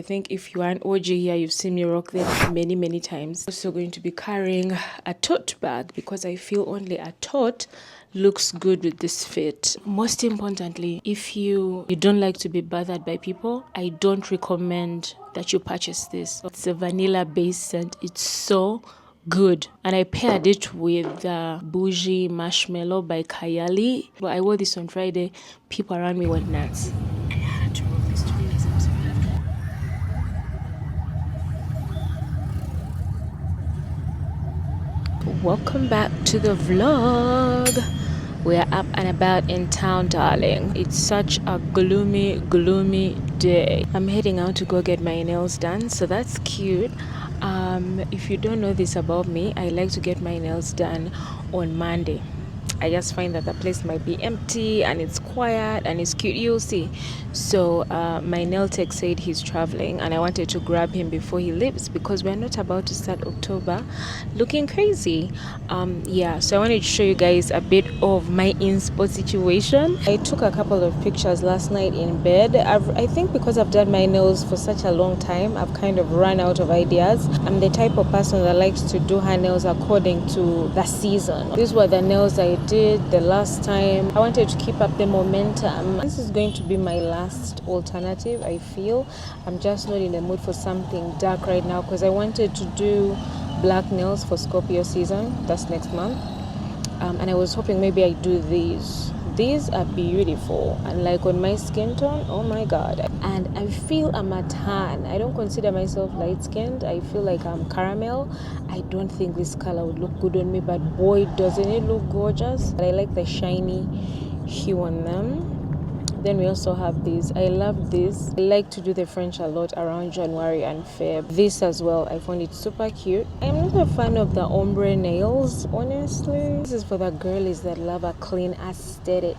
I think if you are an OG here, you've seen me rock them many times. Also going to be carrying a tote bag because I feel only a tote looks good with this fit. Most importantly, if you don't like to be bothered by people, I don't recommend that you purchase this. It's a vanilla based scent. It's so good, and I paired it with Bougie Marshmallow by Kayali. But I wore this on Friday. People around me went nuts. I had to roll this 2 days. Welcome back to the vlog. We're up and about in town, darling. It's such a gloomy day. I'm heading out to go get my nails done, so that's cute. If you don't know this about me, I like to get my nails done on Monday. I just find that the place might be empty and it's quiet and it's cute. You'll see. So my nail tech said he's traveling and I wanted to grab him before he leaves because we're not about to start October looking crazy. So I wanted to show you guys a bit of my Inspo situation. I took a couple of pictures last night in bed. I think because I've done my nails for such a long time, I've kind of run out of ideas. I'm the type of person that likes to do her nails according to the season. These were the nails I did the last time. I wanted to keep up the momentum. This is going to be my last alternative. I feel I'm just not in the mood for something dark right now because I wanted to do black nails for Scorpio season. That's next month. And I was hoping maybe I do these. These are beautiful and like on my skin tone, oh my god. And I feel I'm a tan. I don't consider myself light skinned. I feel like I'm caramel. I don't think this color would look good on me, but boy doesn't it look gorgeous. I like the shiny hue on them. Then we also have these. I love this. I like to do the French a lot around January and Feb. This as well, I found it super cute. I'm not a fan of the ombre nails, honestly. This is for the girlies that love a clean aesthetic.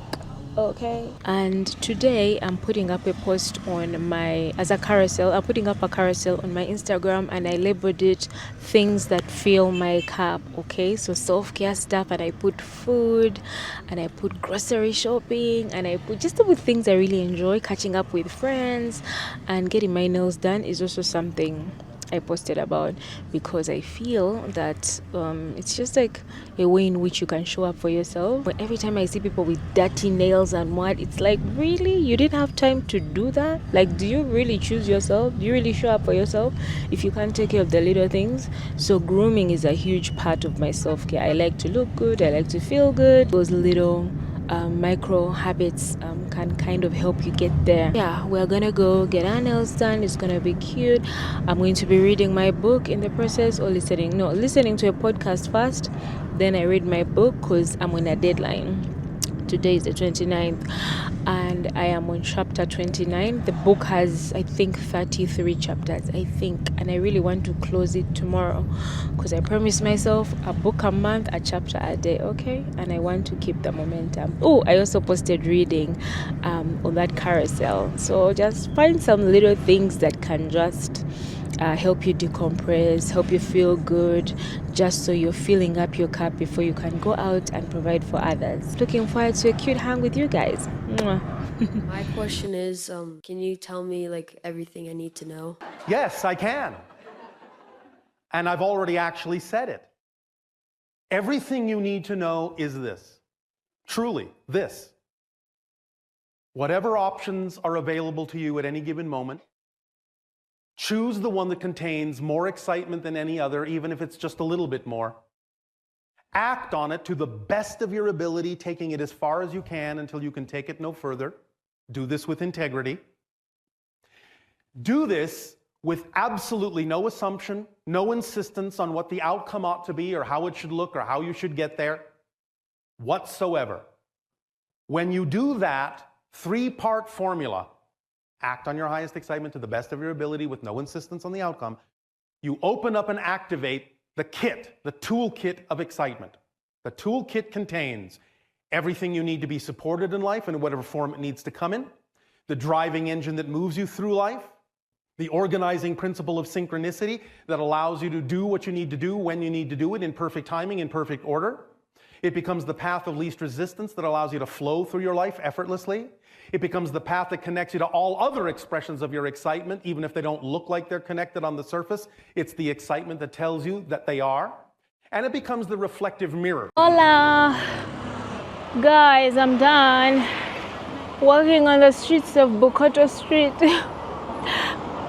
Okay, and today I'm putting up a post on I'm putting up a carousel on my Instagram, and I labeled it things that fill my cup. Okay, so self-care stuff, and I put food, and I put grocery shopping, and I put just with things I really enjoy. Catching up with friends and getting my nails done is also something I posted about because I feel that it's just like a way in which you can show up for yourself. But every time I see people with dirty nails and what, it's like, really? You didn't have time to do that? Like, do you really choose yourself? Do you really show up for yourself if you can't take care of the little things? So grooming is a huge part of my self-care. I like to look good. I like to feel good. Those little micro habits can kind of help you get there. Yeah, we're gonna go get our nails done. It's gonna be cute. I'm going to be reading my book in the process, or listening to a podcast first, then I read my book because I'm on a deadline. Today is the 29th and I am on chapter 29. The book has, I think, 33 chapters, and I really want to close it tomorrow because I promised myself a book a month, a chapter a day. Okay, and I want to keep the momentum. Oh, I also posted reading on that carousel, so just find some little things that can just help you decompress, help you feel good, just so you're filling up your cup before you can go out and provide for others. Looking forward to a cute hang with you guys. Mwah. My question is, can you tell me like everything I need to know? Yes, I can. And I've already actually said it. Everything you need to know is this. Truly, this. Whatever options are available to you at any given moment, choose the one that contains more excitement than any other, even if it's just a little bit more. Act on it to the best of your ability, taking it as far as you can until you can take it no further. Do this with integrity. Do this with absolutely no assumption, no insistence on what the outcome ought to be or how it should look or how you should get there whatsoever. When you do that three-part formula, act on your highest excitement to the best of your ability with no insistence on the outcome, you open up and activate the kit, the toolkit of excitement. The toolkit contains everything you need to be supported in life in whatever form it needs to come in, the driving engine that moves you through life, the organizing principle of synchronicity that allows you to do what you need to do when you need to do it in perfect timing, in perfect order. It becomes the path of least resistance that allows you to flow through your life effortlessly. It becomes the path that connects you to all other expressions of your excitement, even if they don't look like they're connected on the surface. It's the excitement that tells you that they are. And it becomes the reflective mirror. Hola! Guys, I'm done walking on the streets of Bukoto Street.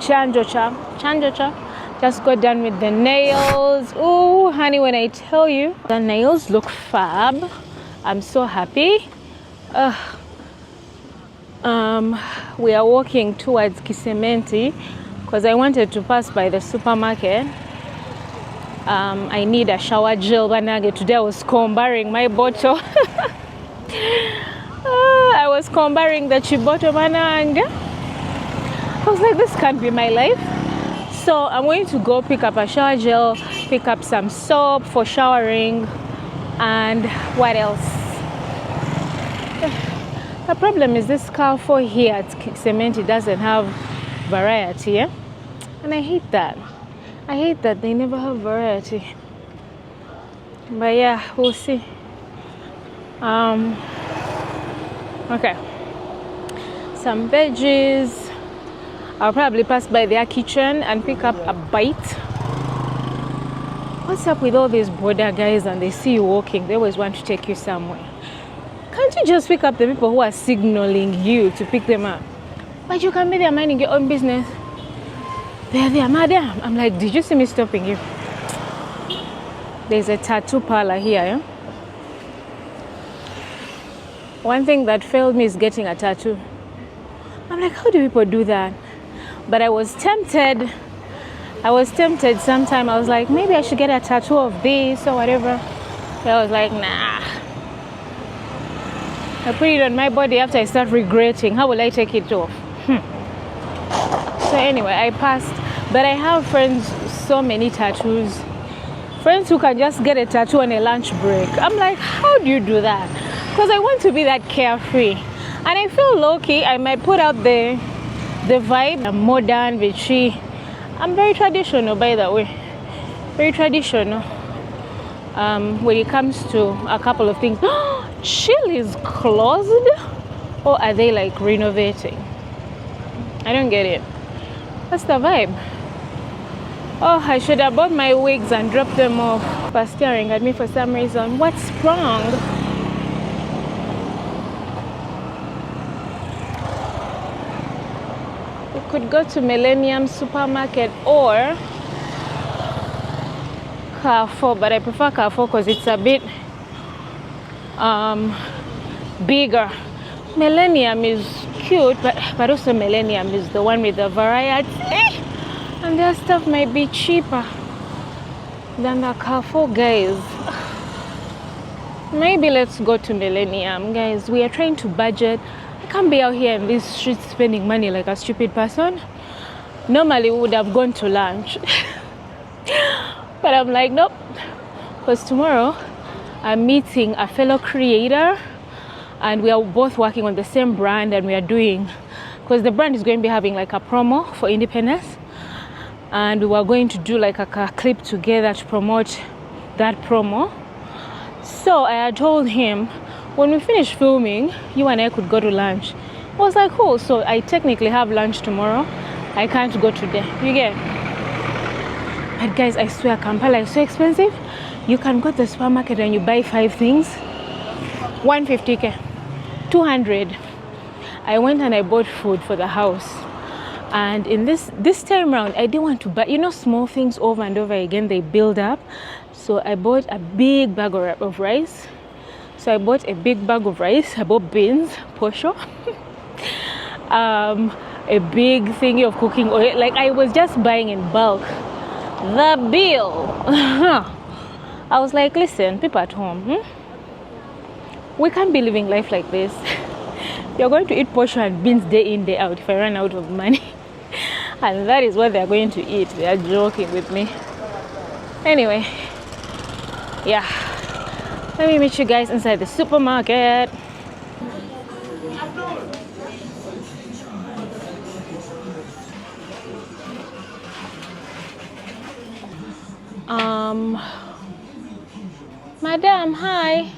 Chanjocha. Just got done with the nails. Oh, honey, when I tell you, the nails look fab. I'm so happy. We are walking towards Kisementi because I wanted to pass by the supermarket. I need a shower gel banage. Today I was comparing my bottle. I was comparing the Chiboto bananga. I was like, this can't be my life. So I'm going to go pick up a shower gel, pick up some soap for showering, and what else? The problem is this Carrefour here at Kisementi doesn't have variety, yeah? And I hate that. I hate that they never have variety. But yeah, we'll see. Okay. Some veggies. I'll probably pass by their kitchen and pick up a bite. What's up with all these border guys and they see you walking? They always want to take you somewhere. Can't you just pick up the people who are signaling you to pick them up? But you can be there minding your own business. They're there, madam. I'm like, did you see me stopping you? There's a tattoo parlor here, yeah? One thing that failed me is getting a tattoo. I'm like, how do people do that? But I was tempted sometime. I was like, maybe I should get a tattoo of this or whatever. But I was like, nah. I put it on my body after I start regretting. How will I take it off? So anyway, I passed. But I have friends, so many tattoos. Friends who can just get a tattoo on a lunch break. I'm like, how do you do that? Because I want to be that carefree. And I feel low-key. I might put out the vibe. I'm modern, Vichy. I'm very traditional, by the way. Very traditional. When it comes to a couple of things. Chill is closed? Or are they like renovating? I don't get it. What's the vibe? Oh, I should have bought my wigs and dropped them off. But staring at me for some reason. What's wrong? We could go to Millennium Supermarket or Carrefour, but I prefer Carrefour because it's a bit bigger. Millennium is cute, but also Millennium is the one with the variety. And their stuff might be cheaper than the Carrefour, guys. Maybe let's go to Millennium, guys. We are trying to budget. I can't be out here in these streets spending money like a stupid person. Normally, we would have gone to lunch. But I'm like, nope. Because tomorrow, I'm meeting a fellow creator. And we are both working on the same brand. And we are doing... Because the brand is going to be having like a promo for independence. And we were going to do like a clip together to promote that promo. So I had told him, when we finish filming, you and I could go to lunch. I was like, oh, so I technically have lunch tomorrow. I can't go today. You get? But guys, I swear, Kampala is so expensive. You can go to the supermarket and you buy 5 things. 150k. 200. I went and I bought food for the house. And in this time around, I didn't want to buy, small things over and over again. They build up. So I bought a big bag of rice. So I bought a big bag of rice. I bought beans, posho. A big thingy of cooking oil. Like I was just buying in bulk. The bill. I was like, listen, people at home, we can't be living life like this. You're going to eat posho and beans day in, day out if I run out of money. And that is what they're going to eat. They are joking with me. Anyway, yeah. Let me meet you guys inside the supermarket. Madam, hi.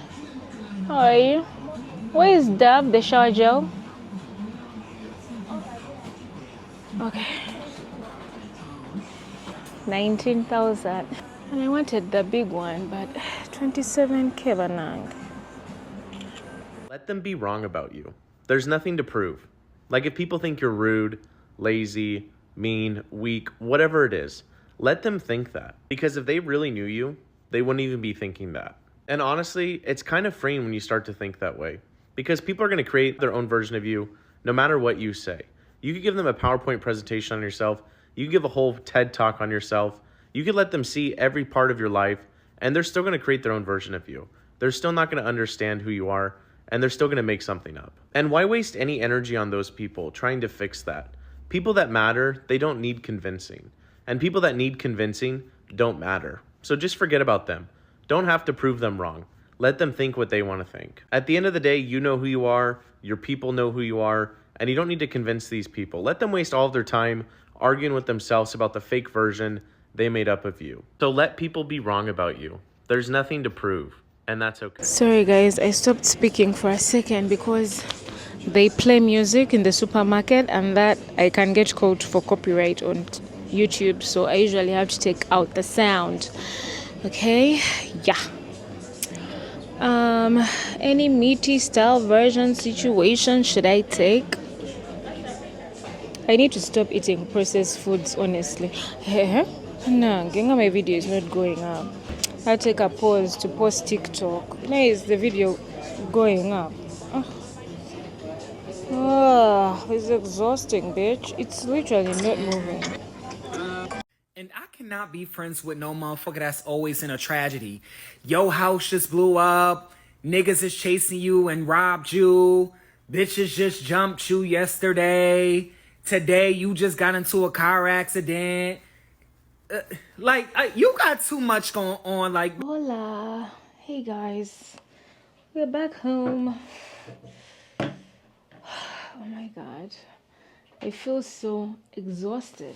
How are you? Where is Dove, the shower gel? Okay. 19,000. And I wanted the big one, but 27K banang. Let them be wrong about you. There's nothing to prove. Like if people think you're rude, lazy, mean, weak, whatever it is, let them think that. Because if they really knew you, they wouldn't even be thinking that. And honestly, it's kind of freeing when you start to think that way. Because people are going to create their own version of you no matter what you say. You could give them a PowerPoint presentation on yourself. You could give a whole TED talk on yourself. You could let them see every part of your life, and they're still going to create their own version of you. They're still not going to understand who you are, and they're still going to make something up. And why waste any energy on those people trying to fix that? People that matter, they don't need convincing. And people that need convincing don't matter. So just forget about them. Don't have to prove them wrong. Let them think what they want to think. At the end of the day, you know who you are, your people know who you are, and you don't need to convince these people. Let them waste all of their time arguing with themselves about the fake version they made up of you. So let people be wrong about you. There's nothing to prove, and that's okay. Sorry guys, I stopped speaking for a second because they play music in the supermarket and that I can get called for copyright on YouTube, so I usually have to take out the sound. Okay, yeah. Any meaty style version situation should I take? I need to stop eating processed foods, honestly. No, my video is not going up. I'll take a pause to post TikTok. Now is the video going up? Oh, it's exhausting, bitch. It's literally not moving. And I cannot be friends with no motherfucker that's always in a tragedy. Your house just blew up. Niggas is chasing you and robbed you. Bitches just jumped you yesterday. Today you just got into a car accident. You got too much going on. Like, Hola. Hey guys. We're back home. Oh my god. I feel so exhausted.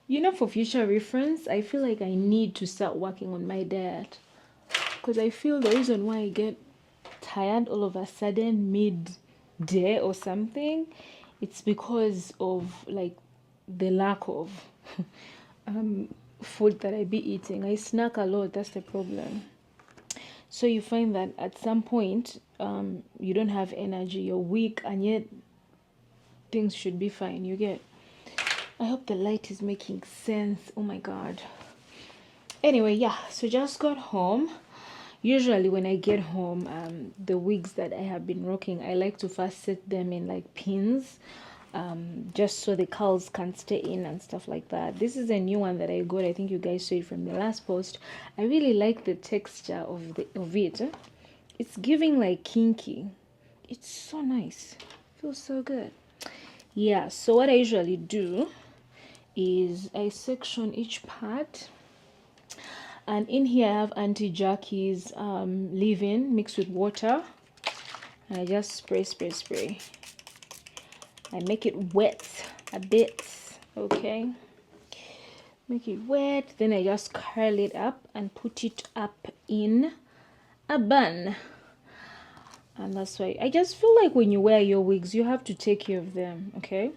You know, for future reference, I feel like I need to start working on my diet. Because I feel the reason why I get tired all of a sudden mid-day or something, it's because of like the lack of food that I be eating. I snack a lot, that's the problem. So you find that at some point, you don't have energy, you're weak, and yet things should be fine, you get. I hope the light is making sense. Oh my god. Anyway, yeah, so just got home. Usually when I get home, the wigs that I have been rocking, I like to first set them in like pins, just so the curls can stay in and stuff like that. This is a new one that I got. I think you guys saw it from the last post. I really like the texture of it. It's giving like kinky. It's so nice. Feels so good. Yeah, so what I usually do is I section each part, and in here I have Auntie Jackie's leave-in mixed with water, and I just spray. I make it wet a bit, okay, make it wet, then I just curl it up and put it up in a bun. And that's why I just feel like when you wear your wigs, you have to take care of them, okay?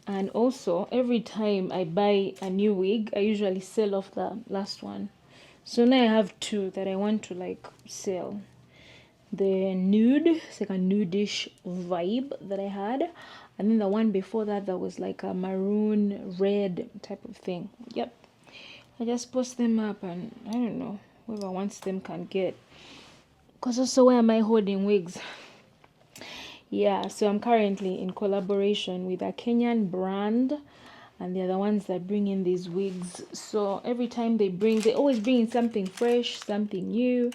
And also, every time I buy a new wig, I usually sell off the last one. So now I have two that I want to like sell. The nude, it's like a nudish vibe that I had. And then the one before that, that was like a maroon red type of thing. Yep. I just post them up and I don't know, whoever wants them can get. Because also, where am I holding wigs? Yeah, so I'm currently in collaboration with a Kenyan brand, and they're the ones that bring in these wigs. So every time they always bring in something fresh, something new,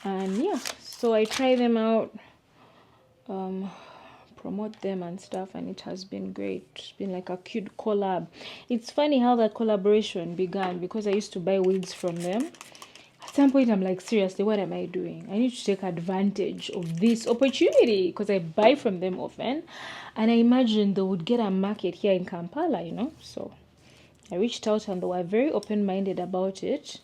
and yeah, so I try them out, promote them and stuff, and it has been great. It's been like a cute collab. It's funny how that collaboration began, because I used to buy wigs from them. At some point I'm like, seriously, what am I doing? I need to take advantage of this opportunity, because I buy from them often, and I imagine they would get a market here in Kampala, you know. So I reached out and they were very open-minded about it,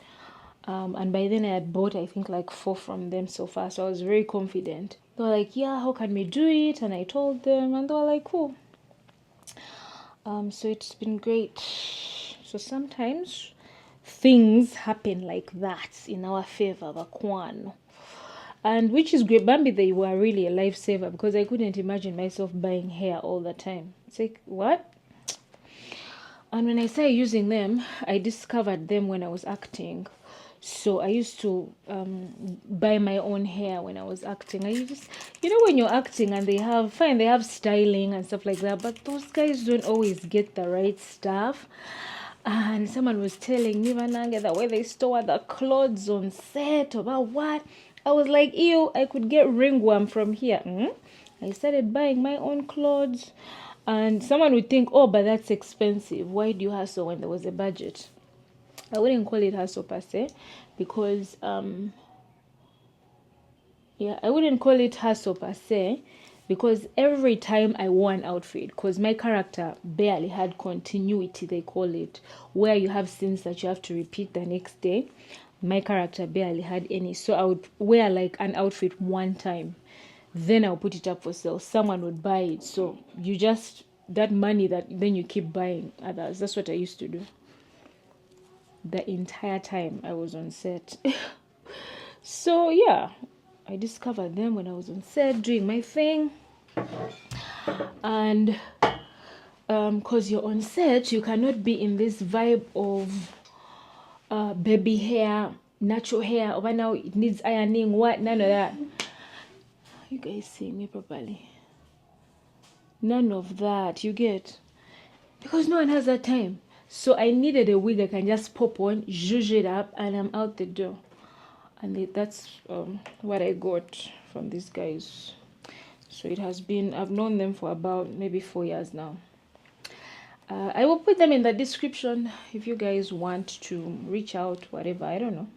And by then I had bought, I think, like 4 from them so far. So I was very confident. They were like, yeah, how can we do it? And I told them, and they were like, cool. So it's been great. So sometimes things happen like that in our favor, Bakwan. And which is great. Bambi, they were really a lifesaver, because I couldn't imagine myself buying hair all the time. It's like, what? And when I started using them, I discovered them when I was acting. So I used to buy my own hair when I was acting. I just, when you're acting and they have styling and stuff like that, but those guys don't always get the right stuff. And someone was telling me, Vananga, that way they store the clothes on set, about what? I was like, ew, I could get ringworm from here. I started buying my own clothes. And someone would think, oh, but that's expensive. Why do you hustle when there was a budget? I wouldn't call it hustle per se, because I wouldn't call it hustle per se, because every time I wore an outfit, because my character barely had continuity, they call it, where you have scenes that you have to repeat the next day. My character barely had any, so I would wear like an outfit one time, then I'll put it up for sale. Someone would buy it, so you just, that money, that then you keep buying others. That's what I used to do the entire time I was on set. So yeah, I discovered them when I was on set doing my thing. And because you're on set, you cannot be in this vibe of baby hair, natural hair, over now it needs ironing, what, none of that. You guys see me properly? None of that, you get? Because no one has that time. So I needed a wig I can just pop on, zhuzh it up, and I'm out the door. And that's what I got from these guys. So it has been, I've known them for about maybe 4 years now. I will put them in the description if you guys want to reach out, whatever, I don't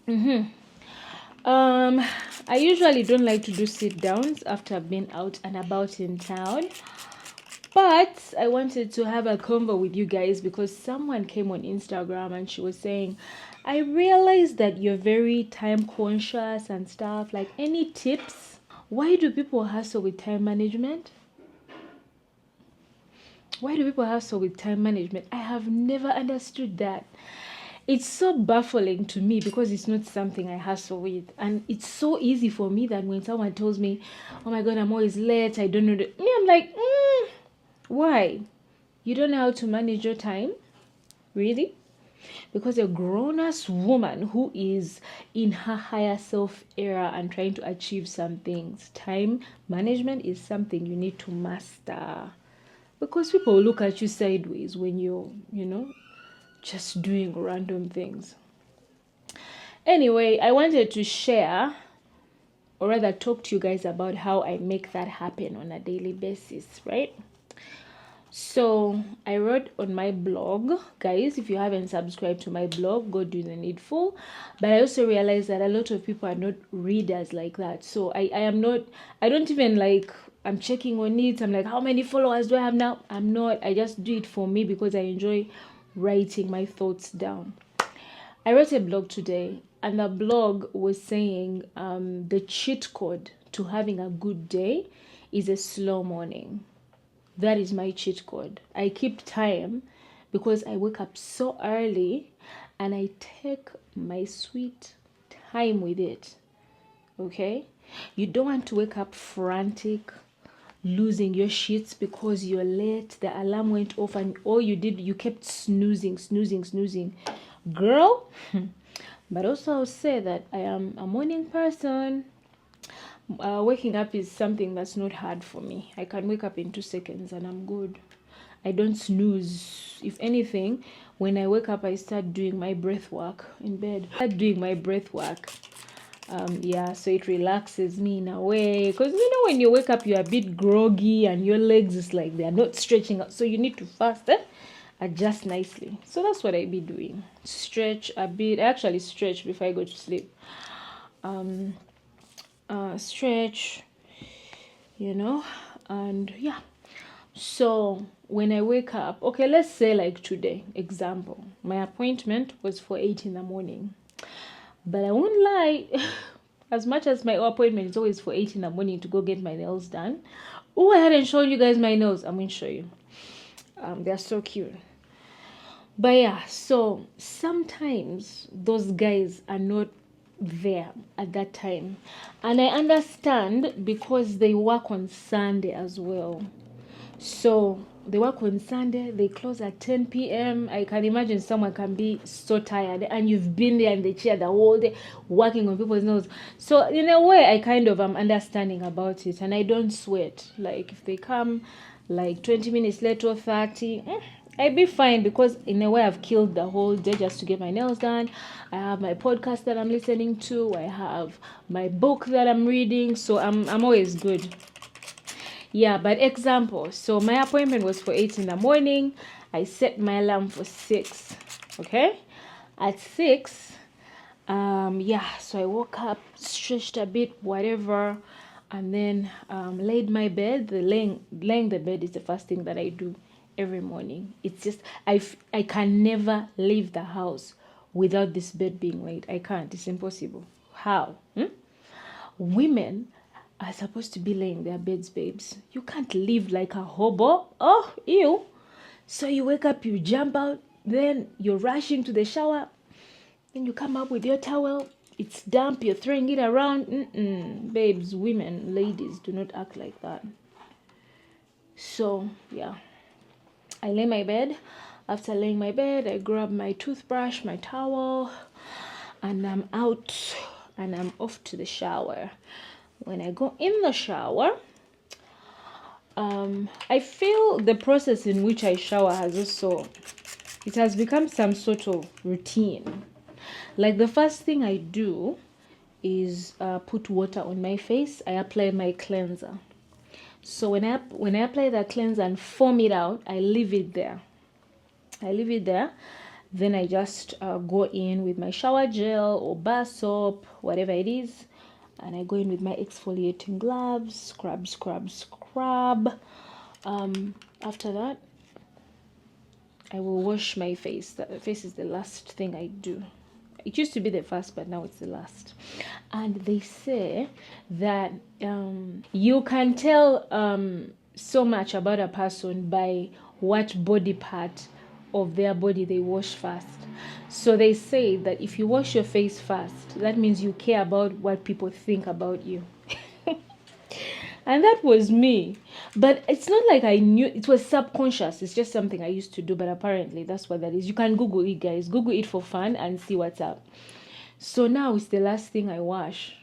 know. I usually don't like to do sit downs after I've been out and about in town, but I wanted to have a convo with you guys because someone came on Instagram and she was saying, I realized that you're very time conscious and stuff, like any tips? Why do people hustle with time management? Why do people hustle with time management? I have never understood that. It's so baffling to me because it's not something I hustle with. And it's so easy for me that when someone tells me, oh my God, I'm always late, I don't know. I'm like, why? You don't know how to manage your time? Really? Because a grown-ass woman who is in her higher self era and trying to achieve some things, time management is something you need to master. Because people look at you sideways when you're, just doing random things. Anyway, I wanted to share, or rather talk to you guys about how I make that happen on a daily basis, right? So I wrote on my blog, guys, if you haven't subscribed to my blog, go do the needful. But I also realized that a lot of people are not readers like that. So I don't even like, I'm checking on it. I'm like, how many followers do I have now? I'm not. I just do it for me because I enjoy writing my thoughts down. I wrote a blog today, and the blog was saying the cheat code to having a good day is a slow morning. That is my cheat code. I keep time because I wake up so early and I take my sweet time with it. Okay? You don't want to wake up frantic, losing your shits because you're late, the alarm went off, and all you did, you kept snoozing. Girl. But also I'll say that I am a morning person. Waking up is something that's not hard for me. I can wake up in 2 seconds and I'm good. I don't snooze. If anything, when I wake up, I start doing my breath work in bed. So it relaxes me in a way, because when you wake up, you're a bit groggy and your legs is like they're not stretching out, so you need to fast adjust nicely. So that's what I be doing. Stretch a bit. I actually stretch before I go to sleep. Stretch, and yeah. So when I wake up, okay, let's say like today, example, my appointment was for 8 in the morning. But I won't lie, as much as my appointment is always for 8 in the morning to go get my nails done. Oh, I hadn't shown you guys my nails. I'm going to show you. They're so cute. But yeah, so sometimes those guys are not there at that time. And I understand because they work on Sunday as well. So they work on Sunday, they close at 10 p.m. I can imagine someone can be so tired and you've been there in the chair the whole day working on people's nose. So in a way, I kind of am understanding about it and I don't sweat. Like if they come like 20 minutes late or 30, I'd be fine because in a way I've killed the whole day just to get my nails done. I have my podcast that I'm listening to. I have my book that I'm reading. So I'm always good. Yeah, but example, so my appointment was for 8 in the morning. I set my alarm for 6. Okay, at 6, yeah, so I woke up, stretched a bit, whatever, and then laid my bed. The laying the bed is the first thing that I do every morning. It's just I can never leave the house without this bed being laid. I can't. It's impossible. How? Women are supposed to be laying their beds, babes. You can't live like a hobo. Oh, ew. So you wake up, you jump out, then you're rushing to the shower, then you come up with your towel. It's damp, you're throwing it around. Babes, women, ladies, do not act like that. So, yeah. I lay my bed. After laying my bed, I grab my toothbrush, my towel, and I'm out and I'm off to the shower. When I go in the shower, I feel the process in which I shower it has become some sort of routine. Like the first thing I do is put water on my face. I apply my cleanser. So when I apply that cleanser and foam it out, I leave it there. Then I just go in with my shower gel or bar soap, whatever it is. And I go in with my exfoliating gloves, scrub. After that, I will wash my face. The face is the last thing I do. It used to be the first, but now it's the last. And they say that you can tell so much about a person by what body part of their body they wash first. So they say that if you wash your face first, that means you care about what people think about you. And that was me. But it's not like I knew, it was subconscious. It's just something I used to do, but apparently that's what that is. You can Google it, guys. Google it for fun and see what's up. So now it's the last thing I wash.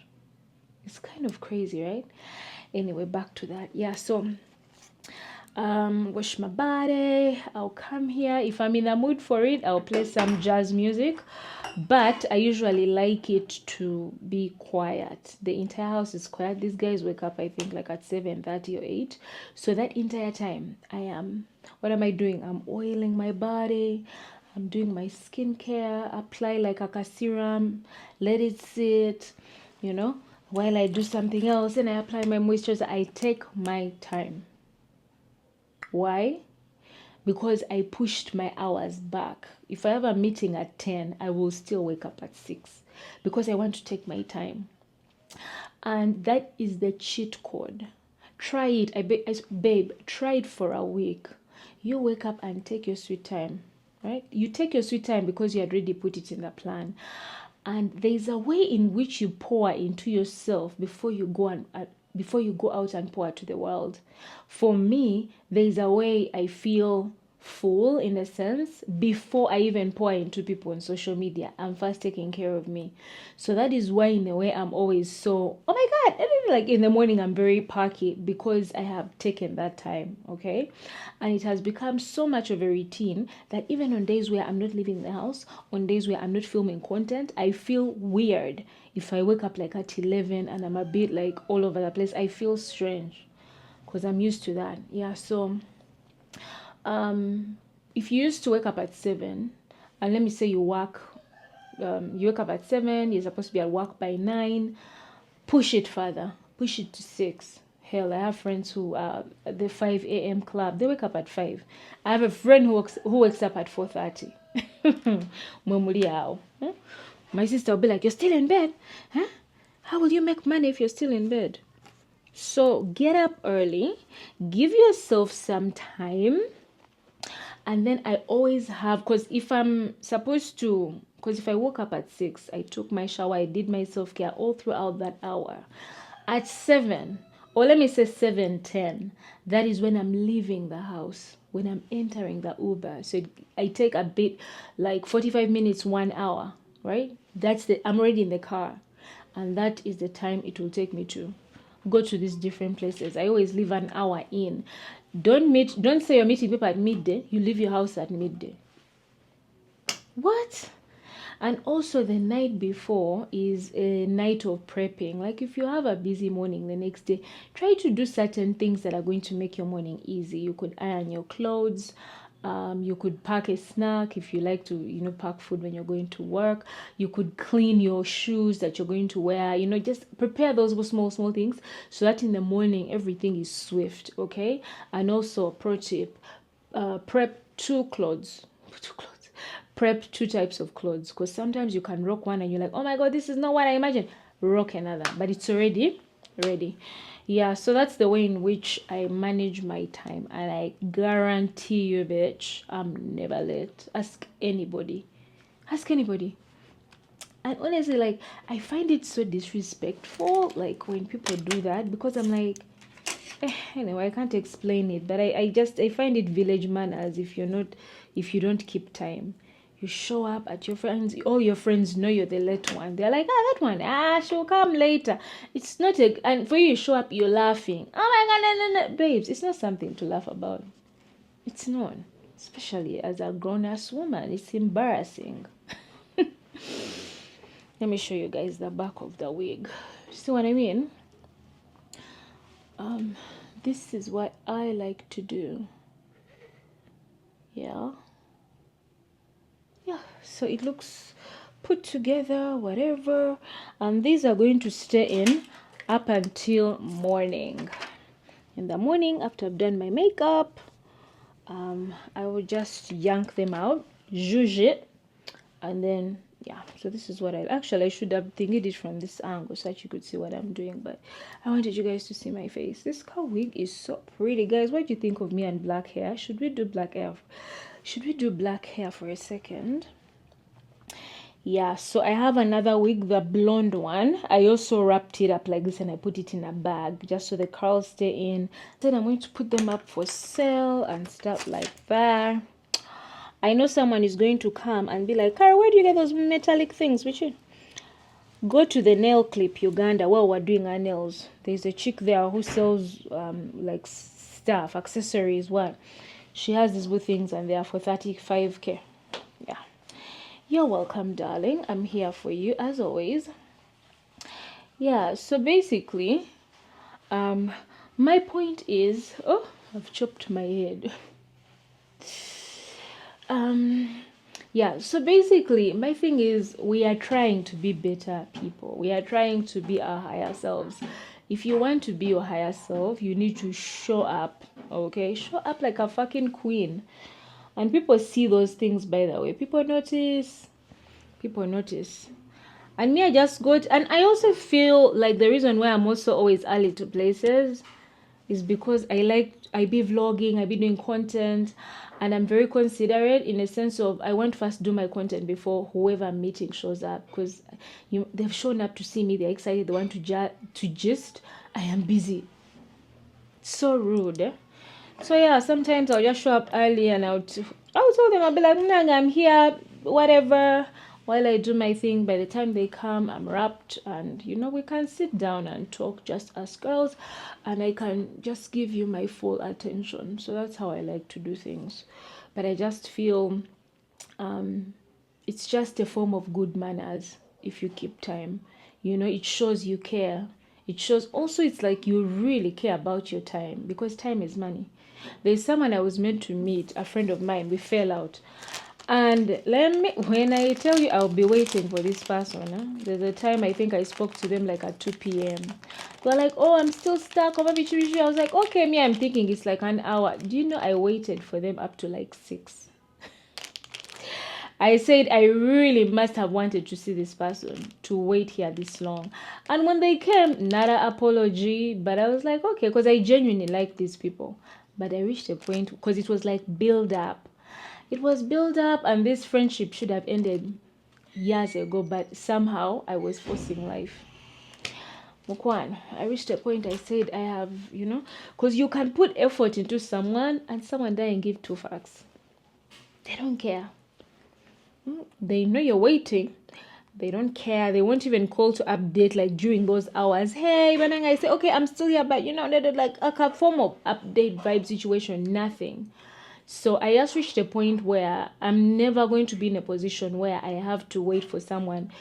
It's kind of crazy, right? Anyway, back to that. Yeah, so wash my body. I'll come here. If I'm in the mood for it, I'll play some jazz music. But I usually like it to be quiet. The entire house is quiet. These guys wake up, I think, like at 7:30 or 8. So that entire time, what am I doing? I'm oiling my body. I'm doing my skincare. Apply like a serum. Let it sit, while I do something else. And I apply my moisturizer. I take my time. Why? Because I pushed my hours back. If I have a meeting at 10, I will still wake up at 6 because I want to take my time. And that is the cheat code. Try it. Babe, try it for a week. You wake up and take your sweet time, right? You take your sweet time because you had already put it in the plan. And there's a way in which you pour into yourself before you go out and pour to the world. For me, there's a way I feel full, in a sense, before I even pour into people on social media. I'm first taking care of me. So that is why, in a way, I'm always so, oh my God, and then, like in the morning, I'm very perky because I have taken that time, okay? And it has become so much of a routine that even on days where I'm not leaving the house, on days where I'm not filming content, I feel weird. If I wake up like at 11 and I'm a bit like all over the place, I feel strange because I'm used to that. Yeah, so if you used to wake up at 7, and let me say you wake up at 7, you're supposed to be at work by 9, push it further, push it to 6. Hell, I have friends who at the 5 a.m. club. They wake up at 5. I have a friend who wakes up at 4:30. My sister will be like, "You're still in bed? Huh? How will you make money if you're still in bed?" So get up early, give yourself some time. And then I always have, because if I woke up at 6, I took my shower, I did my self-care all throughout that hour. At 7, or let me say 7:10, that is when I'm leaving the house, when I'm entering the Uber. So I take a bit, like 45 minutes, 1 hour, right? I'm already in the car. And that is the time it will take me to go to these different places. I always leave an hour in. Don't say you're meeting people at midday. You leave your house at midday. What? And also the night before is a night of prepping. Like if you have a busy morning the next day, try to do certain things that are going to make your morning easy. You could iron your clothes. You could pack a snack if you like to, pack food when you're going to work. You could clean your shoes that you're going to wear. Just prepare those small things so that in the morning everything is swift. Okay. And also, pro tip: prep two clothes. Prep 2 types of clothes, because sometimes you can rock one and you're like, oh my god, this is not what I imagined. Rock another, but it's already ready. Yeah, so that's the way in which I manage my time, and I guarantee you, bitch, I'm never late. Ask anybody. And honestly, like, I find it so disrespectful, like, when people do that, because I'm like, anyway, I can't explain it, but I find it village manners. If you don't keep time, you show up at your friends, all your friends know you're the late one. They're like, that one, she'll come later. It's not and for you to show up, you're laughing. Oh my god, no, babes, it's not something to laugh about. It's not, especially as a grown-ass woman. It's embarrassing. Let me show you guys the back of the wig. See what I mean? This is what I like to do. Yeah, so it looks put together, whatever. And these are going to stay in up until morning. In the morning, after I've done my makeup, I will just yank them out, zhuzh it, and then so this is what I should have thinking it from this angle so that you could see what I'm doing, but I wanted you guys to see my face. This cow wig is so pretty, guys. What do you think of me and black hair? Should we do black hair for a second? Yeah, so I have another wig, the blonde one. I also wrapped it up like this and I put it in a bag just so the curls stay in. Then I'm going to put them up for sale and stuff like that. I know someone is going to come and be like, Cara, where do you get those metallic things? Go to the nail clip Uganda while we're doing our nails. There's a chick there who sells like stuff, accessories. What? She has these blue things and they are for 35k. Yeah. You're welcome, darling. I'm here for you as always. Yeah, so basically, my point is, I've chopped my head. Yeah, so basically my thing is, we are trying to be better people. We are trying to be our higher selves. If you want to be your higher self, you need to show up. Okay, show up like a fucking queen. And people see those things, by the way. People notice. And me, I just got, and I also feel like the reason why I'm also always early to places is because I be vlogging, I be doing content, and I'm very considerate in a sense of I want to first do my content before whoever I'm meeting shows up, because they've shown up to see me, they're excited, they want to gist. I am busy. It's so rude. Eh? So yeah, sometimes I'll just show up early and I'll tell them, I'll be like, I'm here, whatever, while I do my thing. By the time they come, I'm wrapped, and we can sit down and talk just as girls, and I can just give you my full attention. So that's how I like to do things. But I just feel it's just a form of good manners if you keep time. It shows you care. It shows also it's like you really care about your time, because time is money. There's someone I was meant to meet, a friend of mine. We fell out. And when I tell you I'll be waiting for this person, there's a time I think I spoke to them like at 2 p.m. They're like, oh, I'm still stuck. I was like, okay, me, I'm thinking it's like an hour. Do you know I waited for them up to like 6? I said I really must have wanted to see this person to wait here this long. And when they came, not an apology, but I was like, okay, because I genuinely like these people. But I reached a point, because it was like build up. It was build up, and this friendship should have ended years ago, but somehow I was forcing life. Mukwan, I reached a point I said I have, because you can put effort into someone and someone die and give 2 fucks. They don't care. They know you're waiting. They don't care. They won't even call to update like during those hours. Hey, when I say, okay, I'm still here, but they're like a form of update vibe situation. Nothing. So I just reached a point where I'm never going to be in a position where I have to wait for someone.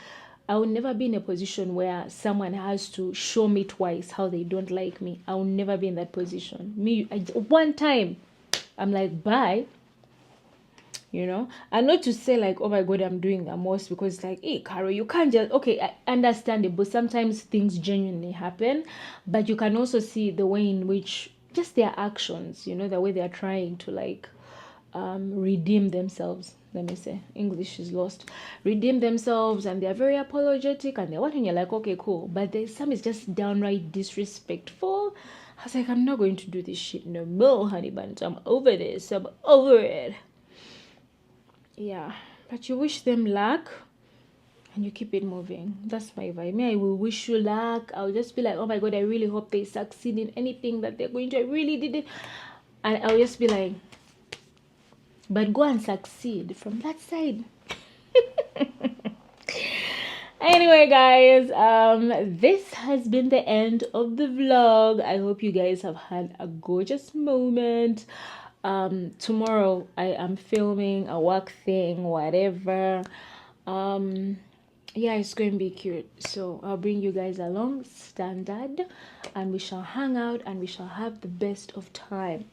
I will never be in a position where someone has to show me twice how they don't like me. I will never be in that position. One time, I'm like, bye. And not to say like, oh my god, I'm doing the most, because it's like, hey, Carol, you can't just, okay, I understand it, but sometimes things genuinely happen. But you can also see the way in which just their actions, the way they're trying to like redeem themselves. Let me say, English is lost. Redeem themselves, and they're very apologetic, and they're watching, you're like, okay, cool. But there's some is just downright disrespectful. I was like, I'm not going to do this shit no more, honey buns. I'm over this. I'm over it. Yeah, but you wish them luck and you keep it moving. That's my vibe. Me, I will wish you luck. I'll just be like, oh my god, I really hope they succeed in anything that they're going to. I really did it. And I'll just be like, but go and succeed from that side. Anyway, guys, this has been the end of the vlog. I hope you guys have had a gorgeous moment. Tomorrow I am filming a work thing, whatever. Yeah, it's going to be cute, so I'll bring you guys along standard, and we shall hang out and we shall have the best of time.